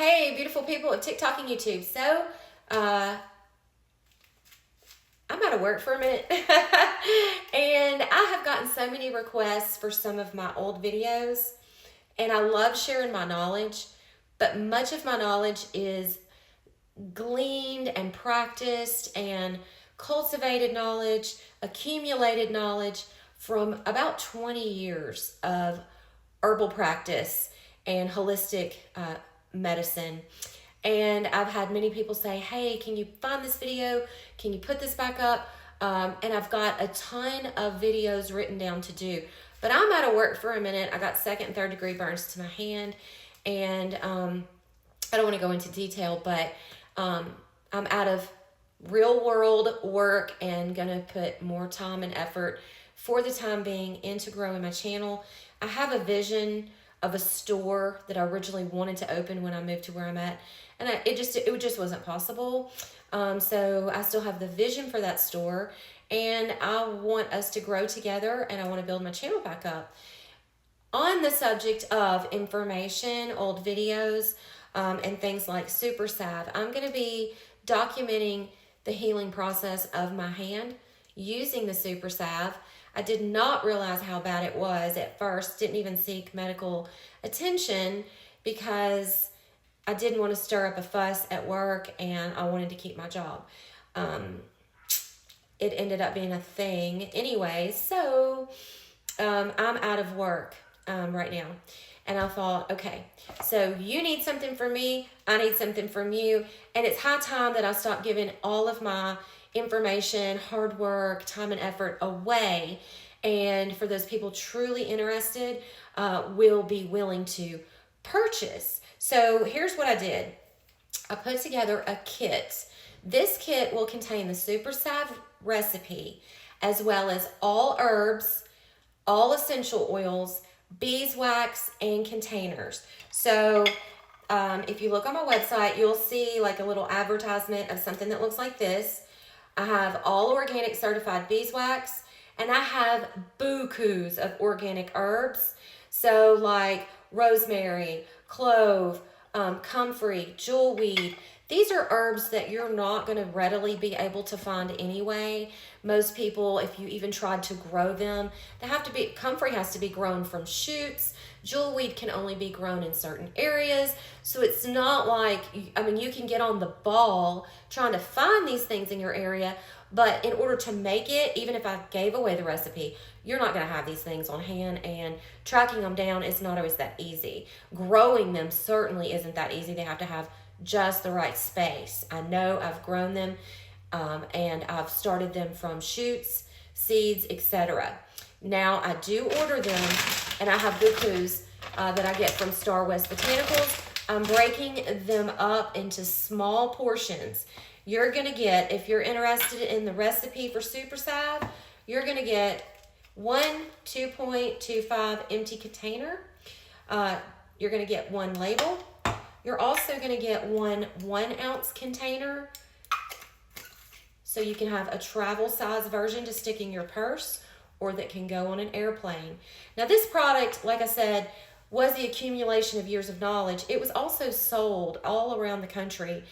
Hey, beautiful people of TikTok and YouTube. So, I'm out of work for a minute. And I have gotten so many requests for some of my old videos. And I love sharing my knowledge. But much of my knowledge is gleaned and practiced and cultivated knowledge, accumulated knowledge from about 20 years of herbal practice and holistic medicine. And I've had many people say, hey, can you find this video? Can you put this back up? And I've got a ton of videos written down to do. But I'm out of work for a minute. I got second and third degree burns to my hand. And I don't want to go into detail, but I'm out of real world work and going to put more time and effort for the time being into growing my channel. I have a vision of a store that I originally wanted to open when I moved to where I'm at, and it just wasn't possible. So I still have the vision for that store, and I want us to grow together, and I want to build my channel back up. On the subject of information, old videos, and things like super salve, I'm going to be documenting the healing process of my hand using the super salve. I did not realize how bad it was at first, didn't even seek medical attention because I didn't want to stir up a fuss at work and I wanted to keep my job. It ended up being a thing anyway, so I'm out of work right now. And I thought, okay, so you need something from me, I need something from you, and it's high time that I stop giving all of my information, hard work, time and effort away. And for those people truly interested, will be willing to purchase. So here's what I did. I put together a kit. This kit will contain the Super Salve recipe, as well as all herbs, all essential oils, beeswax, and containers. So if you look on my website, you'll see like a little advertisement of something that looks like this. I have all organic certified beeswax, and I have bukus of organic herbs. So like rosemary, clove, comfrey, jewelweed. These are herbs that you're not going to readily be able to find anyway. Most people, if you even tried to grow them, comfrey has to be grown from shoots. Jewelweed can only be grown in certain areas. So it's not like, you can get on the ball trying to find these things in your area, but in order to make it, even if I gave away the recipe, you're not going to have these things on hand, and tracking them down is not always that easy. Growing them certainly isn't that easy. They have to have just the right space. I know I've grown them and I've started them from shoots, seeds, etc. Now I do order them, and I have bukus that I get from Star West Botanicals. I'm breaking them up into small portions. You're going to get, if you're interested in the recipe for Super Salve, you're going to get one 2.25 empty container. You're going to get one label. You're also going to get one 1 ounce container, so you can have a travel size version to stick in your purse or that can go on an airplane. Now this product, like I said, was the accumulation of years of knowledge. It was also sold all around the country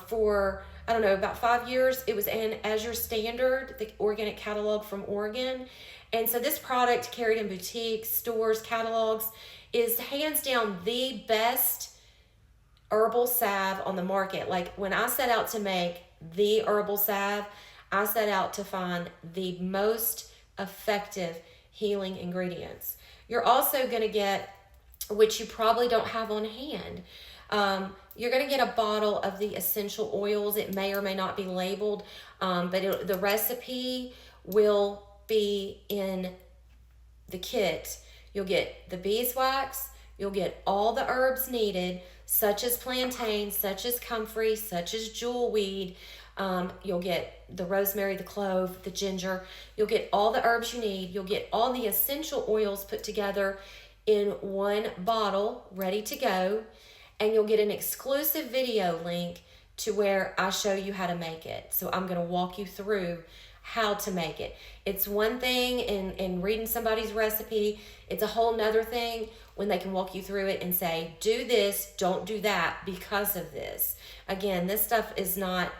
for, about 5 years. It was in Azure Standard, the organic catalog from Oregon. And so this product, carried in boutiques, stores, catalogs, is hands down the best herbal salve on the market. Like when I set out to make the herbal salve, I set out to find the most effective healing ingredients. You're also going to get, which you probably don't have on hand, you're going to get a bottle of the essential oils. It may or may not be labeled, but the recipe will be in the kit. You'll get the beeswax, you'll get all the herbs needed, such as plantain, such as comfrey, such as jewelweed. You'll get the rosemary, the clove, the ginger. You'll get all the herbs you need. You'll get all the essential oils put together in one bottle, ready to go. And you'll get an exclusive video link to where I show you how to make it. So I'm going to walk you through how to make it. It's one thing in reading somebody's recipe. It's a whole nother thing when they can walk you through it and say, do this, don't do that because of this. Again, this stuff is not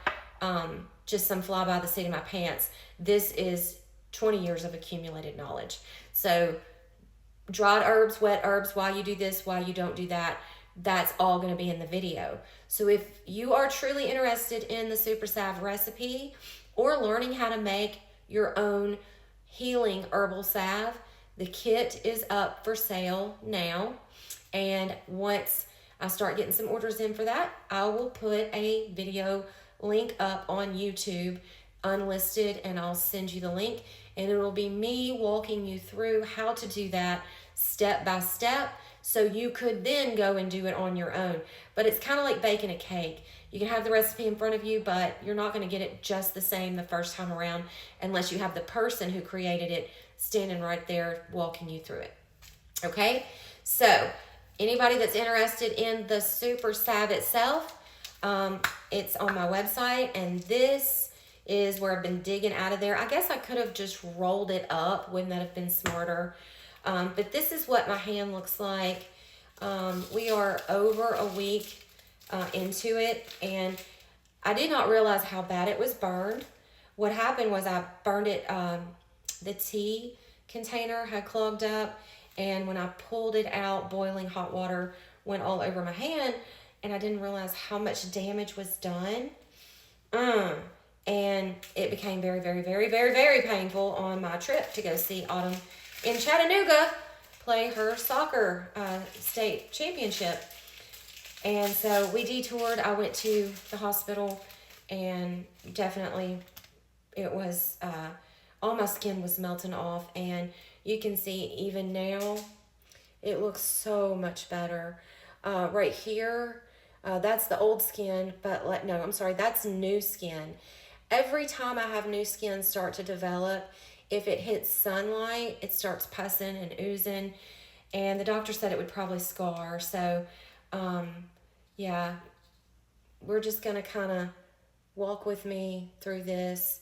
just some fly by the seat of my pants. This is 20 years of accumulated knowledge. So dried herbs, wet herbs, why you do this, why you don't do that, that's all going to be in the video. So if you are truly interested in the Super Salve recipe or learning how to make your own healing herbal salve, the kit is up for sale now. And once I start getting some orders in for that, I will put a video link up on YouTube unlisted, and I'll send you the link, and it will be me walking you through how to do that step by step, so you could then go and do it on your own. But it's kind of like baking a cake. You can have the recipe in front of you, but you're not going to get it just the same the first time around unless you have the person who created it standing right there walking you through it. Okay? So, anybody that's interested in the Super Salve itself, it's on my website, and this is where I've been digging out of there. I guess I could have just rolled it up. Wouldn't that have been smarter? But this is what my hand looks like. We are over a week into it, and I did not realize how bad it was burned. What happened was I burned it, the tea container had clogged up, and when I pulled it out, boiling hot water went all over my hand, and I didn't realize how much damage was done. And it became very, very, very, very, very painful on my trip to go see Autumn in Chattanooga play her soccer state championship. And so we detoured. I went to the hospital, and definitely it was, all my skin was melting off. And you can see even now, it looks so much better. Right here, that's the old skin, but no, I'm sorry, that's new skin. Every time I have new skin start to develop, if it hits sunlight, it starts pussing and oozing, and the doctor said it would probably scar. So, yeah, we're just going to kind of walk with me through this,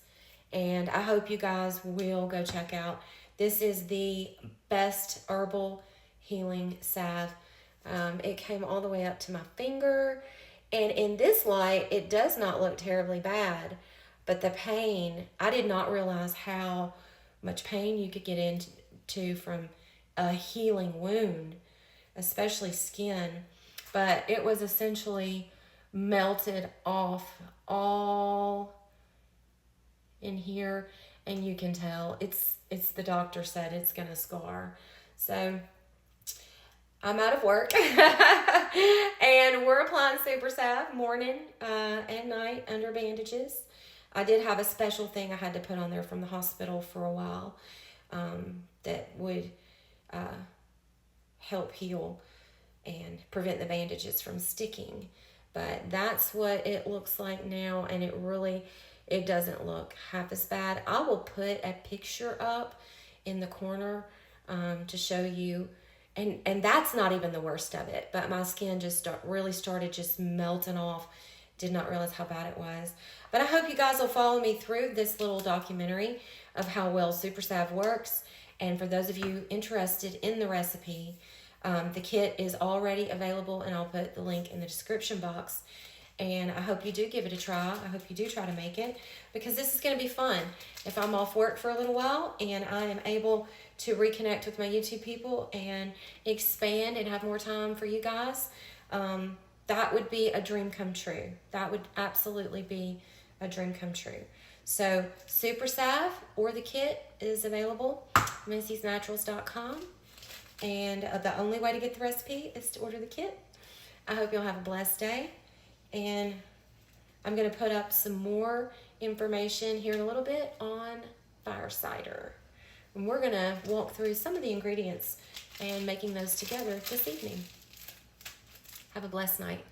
and I hope you guys will go check out. This is the best herbal healing salve. It came all the way up to my finger, and in this light, it does not look terribly bad. But the pain, I did not realize how much pain you could get into from a healing wound, especially skin. But it was essentially melted off all in here, and you can tell it's the doctor said it's gonna scar. So I'm out of work and we're applying Super Salve morning and night under bandages. I did have a special thing I had to put on there from the hospital for a while that would help heal and prevent the bandages from sticking. But that's what it looks like now, and it doesn't look half as bad. I will put a picture up in the corner to show you, and that's not even the worst of it, but my skin just really started just melting off. Did not realize how bad it was. But I hope you guys will follow me through this little documentary of how well Super Salve works. And for those of you interested in the recipe, the kit is already available, and I'll put the link in the description box. And I hope you do give it a try. I hope you do try to make it, because this is going to be fun. If I'm off work for a little while and I am able to reconnect with my YouTube people and expand and have more time for you guys, that would be a dream come true. That would absolutely be a dream come true. So Super Salve or the kit is available at Missy'sNaturals.com. And the only way to get the recipe is to order the kit. I hope you'll have a blessed day. And I'm going to put up some more information here in a little bit on fire cider. And we're going to walk through some of the ingredients and making those together this evening. Have a blessed night.